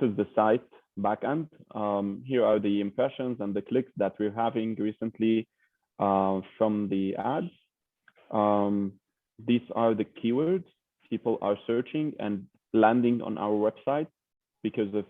is the site backend. Here are the impressions and the clicks that we're having recently from the ads. These are the keywords people are searching and landing on our website because of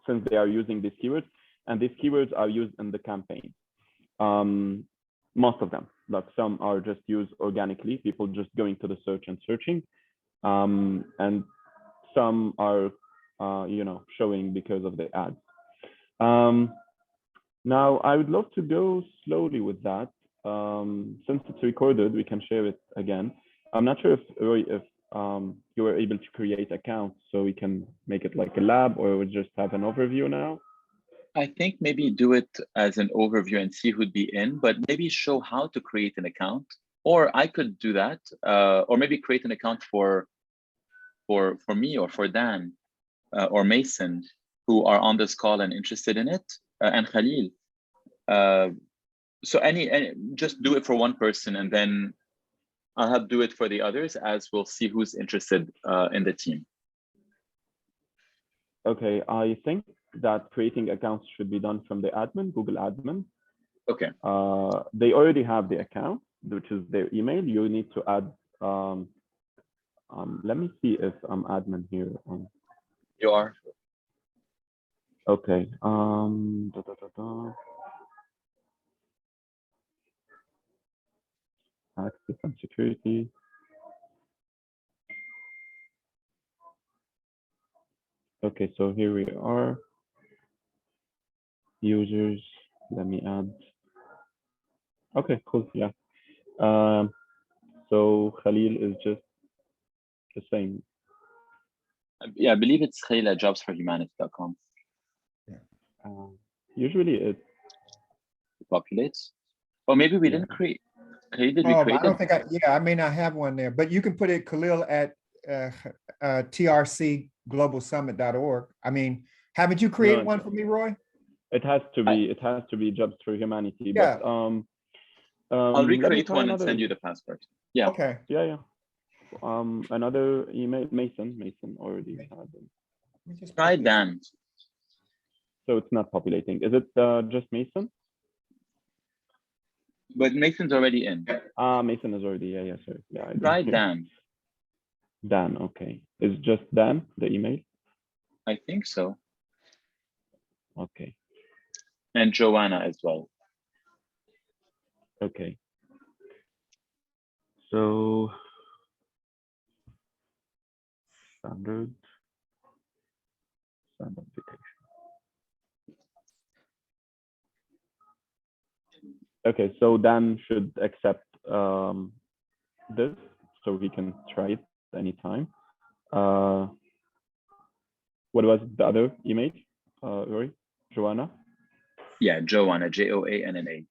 since they are using these keywords, and these keywords are used in the campaign. Most of them, like some are just used organically, people just going to the search and searching, and some are showing because of the ads. Now I would love to go slowly with that. Since it's recorded, we can share it again. I'm not sure if Roy, if you were able to create accounts so we can make it like a lab, or we just have an overview now. I think maybe do it as an overview and see who'd be in, but maybe show how to create an account. Or I could do that, or maybe create an account for me or for Dan or Mason, who are on this call and interested in it, and Khalil. So any just do it for one person, and then I'll have do it for the others as we'll see who's interested in the team. Okay, I think that creating accounts should be done from the admin, Google admin. Okay. They already have the account, which is their email. You need to add. Let me see if I'm admin here. You are. Okay. Access and security. Okay, so here we are. Users, let me add. Okay, cool, yeah. So Khalil is just the same. Yeah, I believe it's khalil@jobsforhumanity.com. Usually it populates. Or maybe we didn't create. Did we create I don't think I may not have one there, but you can put it Khalil at trcglobalsummit.org. I mean, haven't you created one for me, Roy? It has to be Jobs for Humanity. Yeah. But I'll recreate one and send you the password. Yeah. Okay. Yeah. Another email, Mason already had it. Try Dan. So it's not populating. Is it just Mason? But Mason's already in. Mason is already, yeah, sorry. Yeah. Try Dan. Dan, okay. Is just Dan the email? I think so. Okay. And Joanna as well. Okay. So standard application. Okay, so Dan should accept this, so he can try it anytime. What was the other email, Rory? Joanna? Yeah, Joanna, Joanna.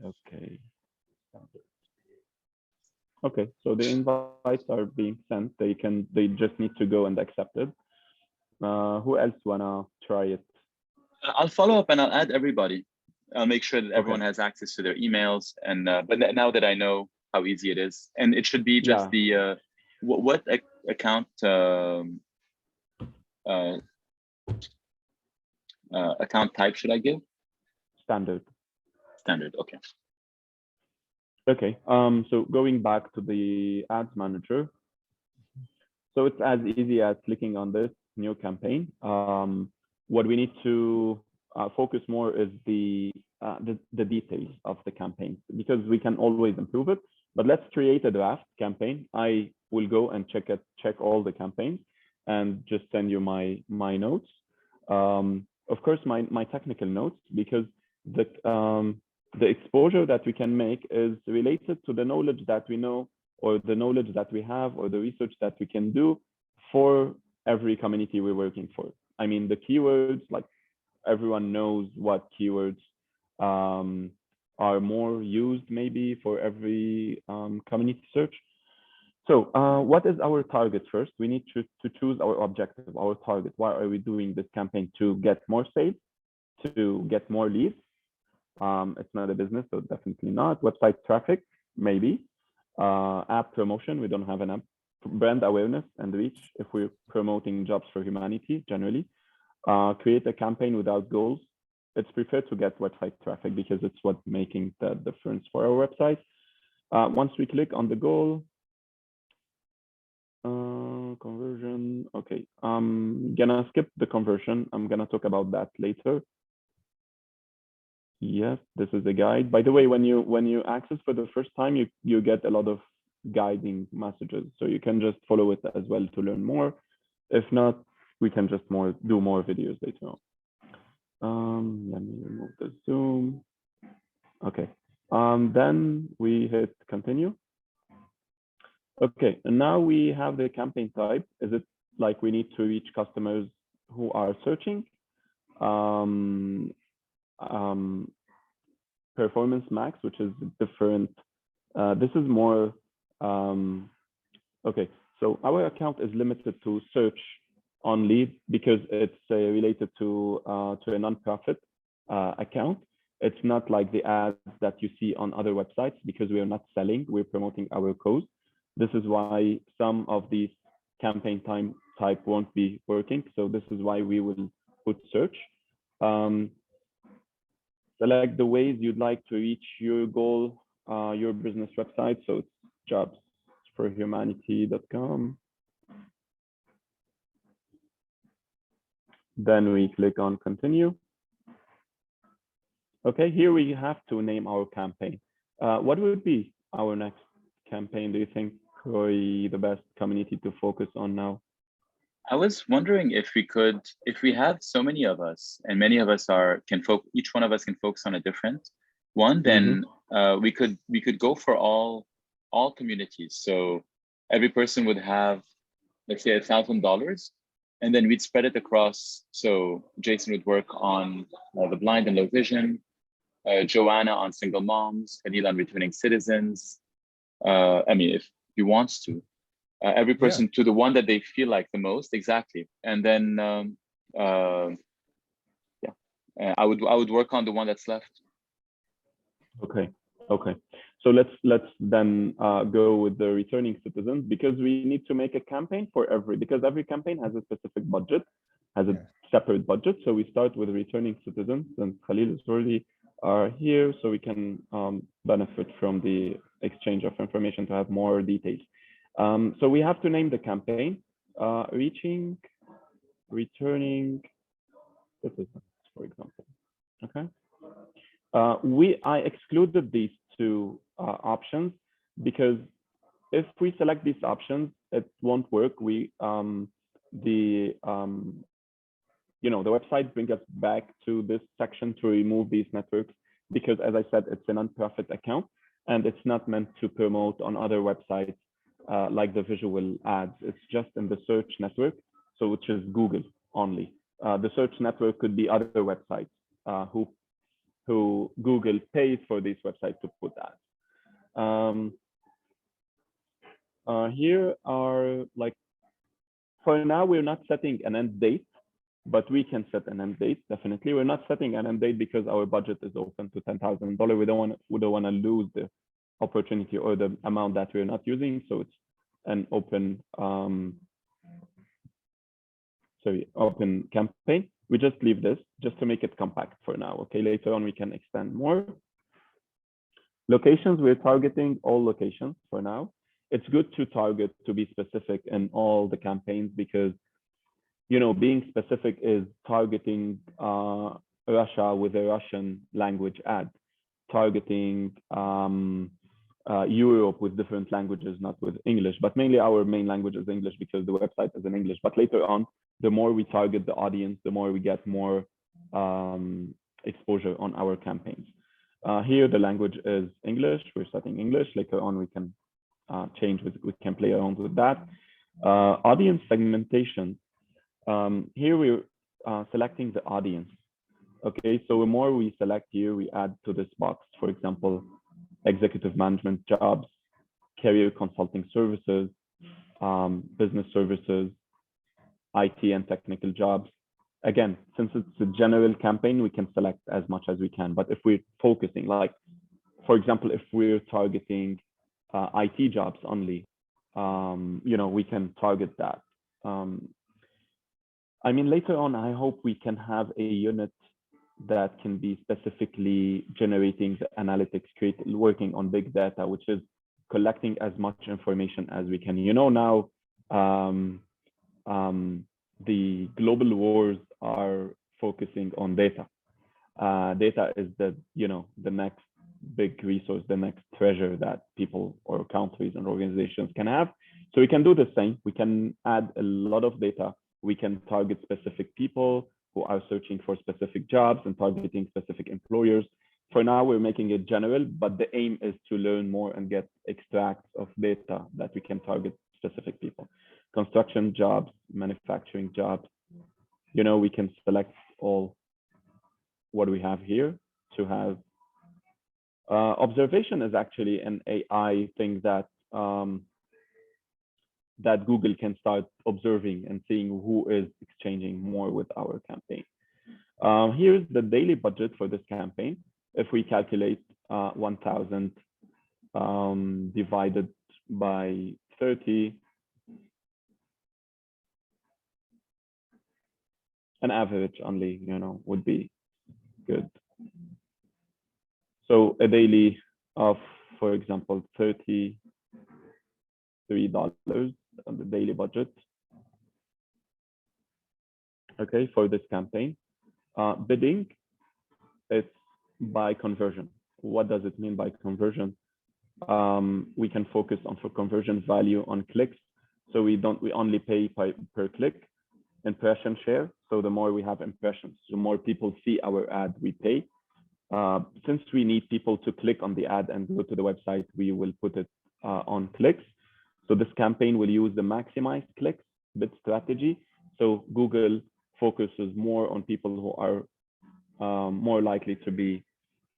Okay. Okay, so the invites are being sent. They just need to go and accept it. Who else wanna try it? I'll follow up and I'll add everybody. I'll make sure that everyone has access to their emails. And but now that I know how easy it is, and it should be just the what account account type should I give? Standard. Standard. Okay. Okay. So going back to the ads manager. So it's as easy as clicking on this new campaign. What we need to focus more is the details of the campaign, because we can always improve it. But let's create a draft campaign. I will go and check all the campaigns and just send you my notes. Of course, my technical notes, because the exposure that we can make is related to the knowledge that we know, or the knowledge that we have, or the research that we can do for every community we're working for. I mean, the keywords, like everyone knows what keywords are more used maybe for every community search. So what is our target first? We need to choose our objective, our target. Why are we doing this campaign? To get more sales, to get more leads, It's not a business, so definitely not. Website traffic, maybe. App promotion, we don't have an app. Brand awareness and reach, if we're promoting jobs for humanity generally. Create a campaign without goals. It's preferred to get website traffic because it's what's making the difference for our website. Once we click on the goal, conversion, okay. I'm gonna skip the conversion. I'm gonna talk about that later. Yes, this is a guide. By the way, when you access for the first time, you get a lot of guiding messages, so you can just follow it as well to learn more. If not, we can just do more videos later on. Let me remove the zoom. Okay. Then we hit continue. Okay, and now we have the campaign type. Is it like we need to reach customers who are searching? Performance max, which is different. This is more, okay. So our account is limited to search only because it's related to a nonprofit account. It's not like the ads that you see on other websites because we are not selling, we're promoting our cause. This is why some of these campaign type won't be working. So this is why we will put search. Select the ways you'd like to reach your goal, your business website. So it's jobsforhumanity.com. Then we click on continue. Okay, here we have to name our campaign. What would be our next campaign, do you think, Roy, the best community to focus on now? I was wondering if we have so many of us and many of us each one of us can focus on a different one, then we could go for all communities. So every person would have, let's say, $1,000, and then we'd spread it across. So Jason would work on the blind and low vision, Joanna on single moms, Khalil on returning citizens. I mean, if he wants to. Every person to the one that they feel like the most, exactly. And then I would work on the one that's left. Okay. So let's then go with the returning citizens, because we need to make a campaign because every campaign has a specific budget, has a separate budget. So we start with returning citizens, and Khalil is already here, so we can benefit from the exchange of information to have more details. So we have to name the campaign, returning citizens, for example. Okay. I excluded these two options because if we select these options, it won't work. The website brings us back to this section to remove these networks because, as I said, it's a nonprofit account and it's not meant to promote on other websites like the visual ads. It's just in the search network, so which is Google only. The search network could be other websites who Google pays for these websites to put ads. Here are, like, for now, we're not setting an end date, but we can set an end date, definitely. We're not setting an end date because our budget is open to $10,000. We don't want to lose the opportunity or the amount that we're not using. So it's an open campaign. We just leave this just to make it compact for now. Okay, later on we can expand more. Locations, we're targeting all locations for now. It's good to target, to be specific in all the campaigns, because being specific is targeting Russia with a Russian language ad, targeting Europe with different languages, not with English, but mainly our main language is English because the website is in English. But later on, the more we target the audience, the more we get more exposure on our campaigns. Here, the language is English. We're setting English. Later on, we can change we can play around with that. Audience segmentation. Here we're selecting the audience. Okay, so the more we select here, we add to this box, for example, executive management jobs, career consulting services, business services, IT and technical jobs, again, since it's a general campaign, we can select as much as we can. But if we're focusing, like, for example, if we're targeting IT jobs only, we can target that. I mean, later on, I hope we can have a unit that can be specifically generating the analytics, working on big data, which is collecting as much information as we can. Now um, the global wars are focusing on data. Data is the next big resource, the next treasure that people or countries and organizations can have. So we can do the same. We can add a lot of data. We can target specific people who are searching for specific jobs and targeting specific employers. For now, we're making it general, but the aim is to learn more and get extracts of data that we can target specific people. Construction jobs, manufacturing jobs, we can select all what we have here to have. Observation is actually an AI thing that that Google can start observing and seeing who is exchanging more with our campaign. Here's the daily budget for this campaign. If we calculate 1,000 divided by 30, an average only, would be good. So a daily of, for example, $33 on the daily budget. Okay, for this campaign. Bidding, it's by conversion. What does it mean by conversion? We can focus on for conversion value on clicks. So we only pay per click. Impression share. So the more we have impressions, the more people see our ad, we pay. Since we need people to click on the ad and go to the website, we will put it on clicks. So this campaign will use the maximized clicks bid strategy. So Google focuses more on people who are more likely to be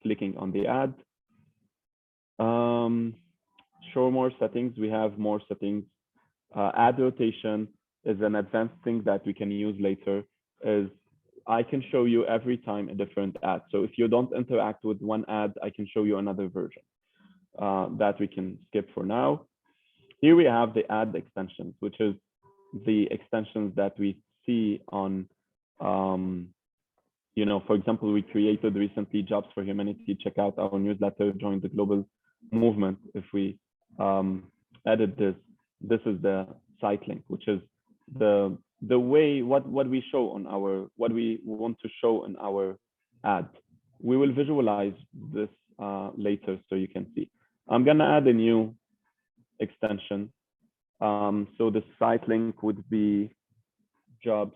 clicking on the ad. Show more settings. We have more settings. Ad rotation is an advanced thing that we can use later. Is I can show you every time a different ad. So if you don't interact with one ad, I can show you another version that we can skip for now. Here we have the ad extensions, which is the extensions that we see on, for example, we created recently Jobs for Humanity. Check out our newsletter, join the global movement. If we edit this is the site link, which is the way what we show on our, what we want to show in our ad. We will visualize this later so you can see. I'm gonna add a new extension. So the site link would be jobs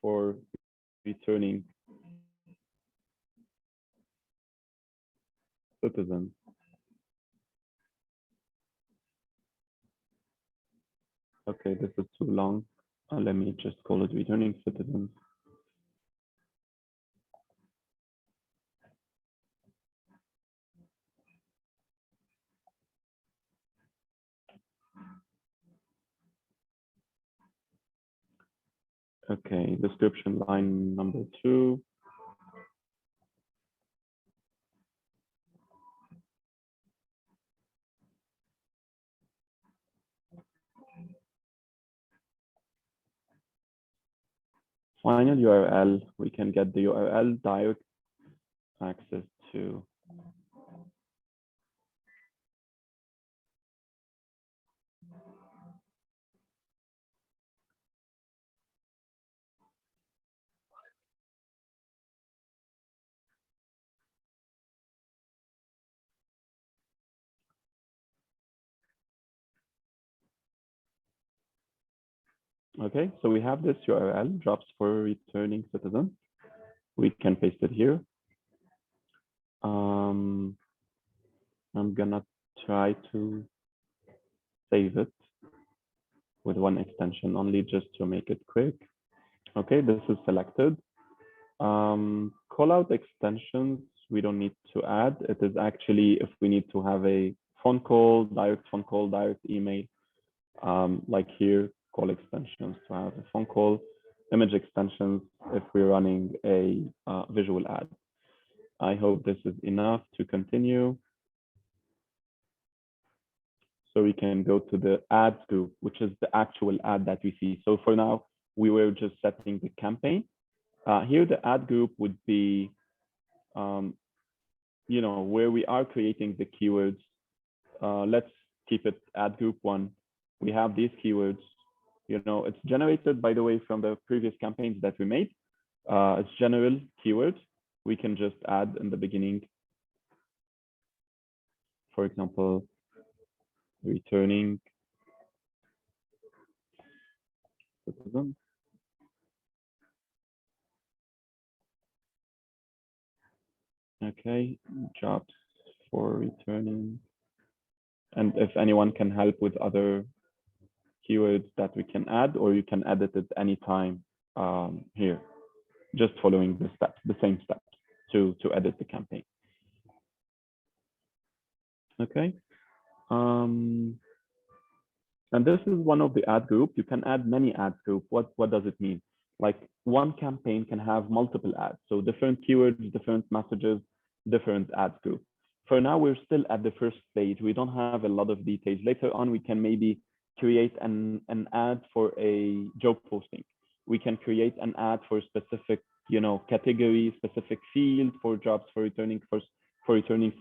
for returning citizens. Okay, this is too long. Let me just call it returning citizens. Okay, description line number 2. Final URL, we can get the URL, direct access to. Okay, so we have this URL, jobs for returning citizens. We can paste it here. I'm gonna try to save it with one extension only, just to make it quick. Okay, this is selected. Call out extensions, we don't need to add. It is actually if we need to have a phone call, direct email, like here, call extensions to have a phone call. image extensions if we're running a visual ad. I hope this is enough to continue. So we can go to the ads group, which is the actual ad that we see. So for now, we were just setting the campaign. Here, the ad group would be, where we are creating the keywords. Let's keep it ad group 1. We have these keywords. It's generated, by the way, from the previous campaigns that we made. It's general keywords. We can just add in the beginning, for example, returning citizen. Okay, jobs for returning. And if anyone can help with other keywords that we can add, or you can edit it anytime here, just following the steps, the same steps to edit the campaign. Okay. And this is one of the ad group. You can add many ad group. What does it mean? Like one campaign can have multiple ads. So different keywords, different messages, different ad group. For now, we're still at the first stage. We don't have a lot of details. Later on, we can maybe create an ad for a job posting. We can create an ad for specific, category, specific field for jobs for returning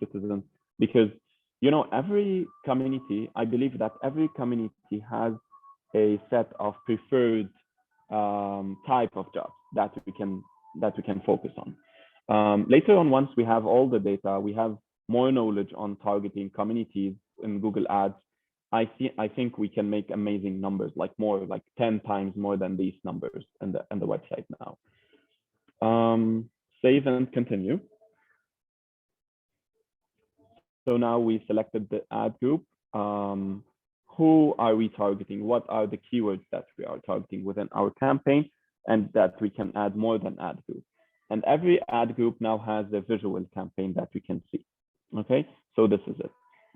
citizens. Because every community, I believe that every community has a set of preferred type of jobs that we can focus on. Later on, once we have all the data, we have more knowledge on targeting communities in Google Ads. I think we can make amazing numbers, like 10 times more than these numbers in the website now. Save and continue. So now we selected the ad group. Who are we targeting? What are the keywords that we are targeting within our campaign, and that we can add more than ad group? And every ad group now has a visual campaign that we can see. Okay, so this is it.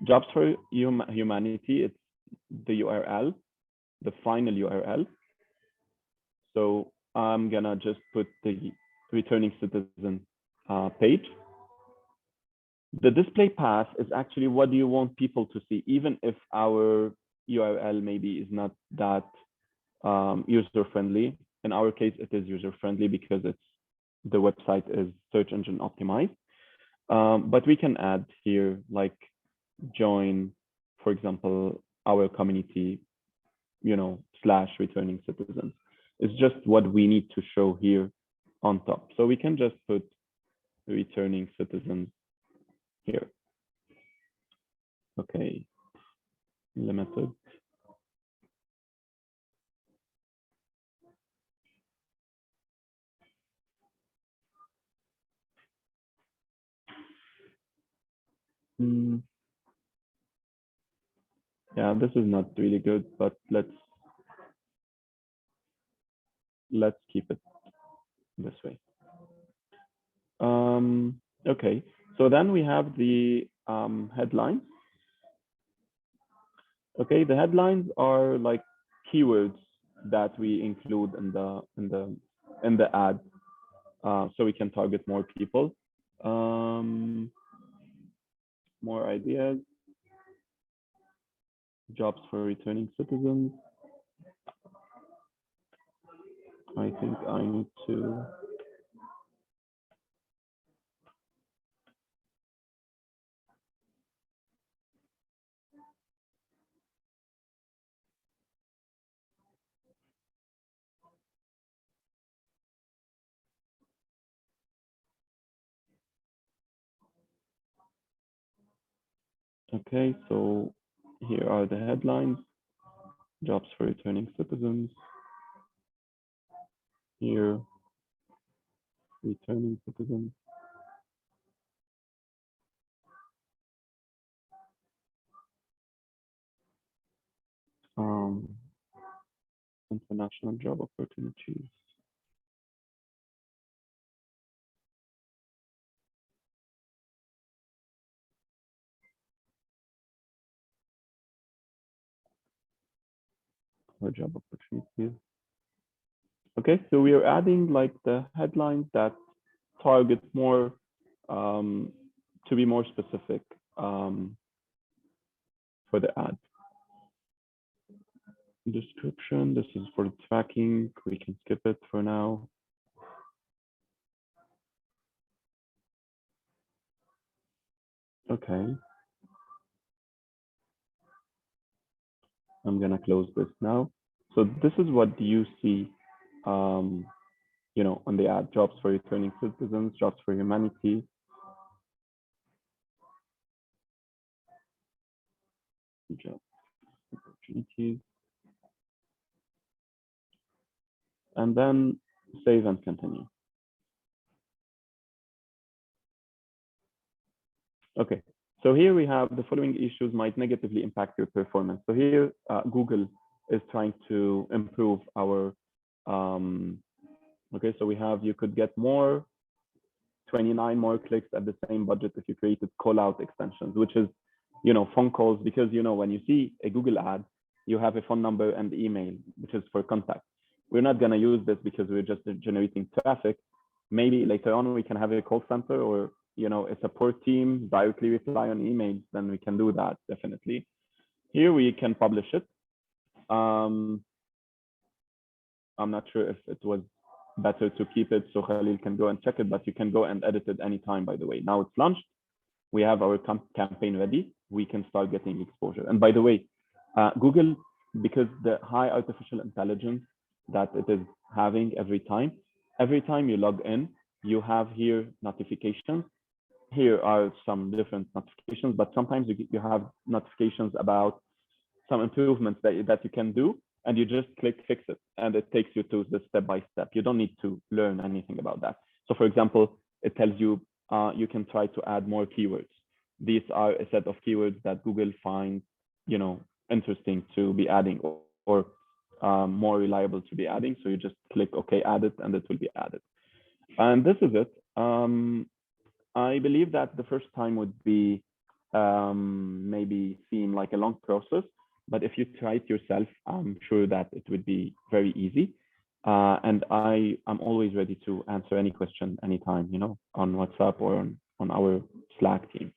Jobs for Humanity, it's the URL, the final URL. So I'm gonna just put the returning citizen page. The display path is actually what do you want people to see, even if our URL maybe is not that user-friendly. In our case, it is user-friendly because the website is search engine optimized. But we can add here, like join, for example, our community, / returning citizens. It's just what we need to show here on top. So we can just put returning citizens here. Okay, limited. Yeah, this is not really good, but let's keep it this way. Okay, so then we have the headlines. Okay, the headlines are like keywords that we include in the ad, so we can target more people. More ideas. Jobs for returning citizens. I think I need to. Okay, so here are the headlines. Jobs for returning citizens. Here, returning citizens. International job opportunities. Or job opportunities. Okay, so we are adding like the headlines that target more to be more specific for the ad. Description, this is for tracking. We can skip it for now. Okay. I'm gonna close this now. So this is what you see, you know, on the ad: jobs for returning citizens, jobs for humanity. Job opportunities. And then save and continue. Okay, so here we have the following issues might negatively impact your performance. So here, Google is trying to improve our, okay, so we have, you could get more 29 more clicks at the same budget if you created call out extensions, which is, you know, phone calls, because, you know, when you see a Google ad, you have a phone number and email, which is for contact. We're not going to use this because we're just generating traffic. Maybe later on we can have a call center or, you know, a support team directly reply on emails, then we can do that definitely. Here we can publish it. I'm not sure if it was better to keep it so Khalil can go and check it, but you can go and edit it anytime, by the way. Now it's launched. We have our campaign ready. We can start getting exposure. And by the way, Google, because the high artificial intelligence that it is having every time you log in, you have here notifications. Here are some different notifications, but sometimes you have notifications about some improvements that you can do, and you just click fix it, and it takes you to the step by step. You don't need to learn anything about that. So for example, it tells you you can try to add more keywords. These are a set of keywords that Google finds, you know, interesting to be adding, or more reliable to be adding. So you just click OK, add it, and it will be added. And this is it. I believe that the first time would be maybe seem like a long process, but if you try it yourself, I'm sure that it would be very easy. And I'm always ready to answer any question anytime, you know, on WhatsApp or on our Slack team.